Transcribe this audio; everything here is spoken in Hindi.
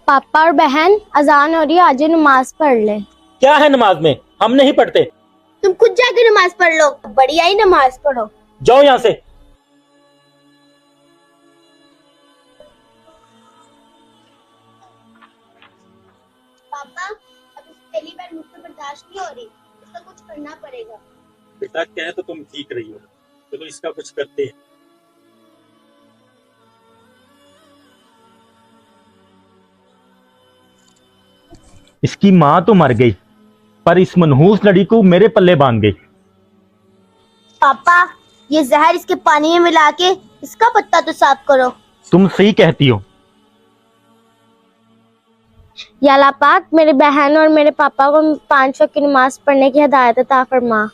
पापा और बहन, अजान हो रही है, आज नमाज पढ़ ले। क्या है नमाज में? हम नहीं पढ़ते। तुम खुद जाके नमाज पढ़ लो, बढ़िया ही नमाज पढ़ो। जाओ यहाँ से। पापा, अब इस पहली बार मुझसे बर्दाश्त नहीं हो रही, इसका कुछ करना पड़ेगा। बेटा कह तो तुम ठीक रही हो, चलो इसका कुछ करते हैं। इसकी माँ तो मर गई, पर इस मनहूस लड़ी को मेरे पल्ले बांध गई। पापा, ये जहर इसके पानी में मिला के इसका पत्ता तो साफ करो। तुम सही कहती हो। या अल्लाह पाक, मेरी बहन और मेरे पापा को 5 वक्त की नमाज पढ़ने की हिदायत अता फरमा।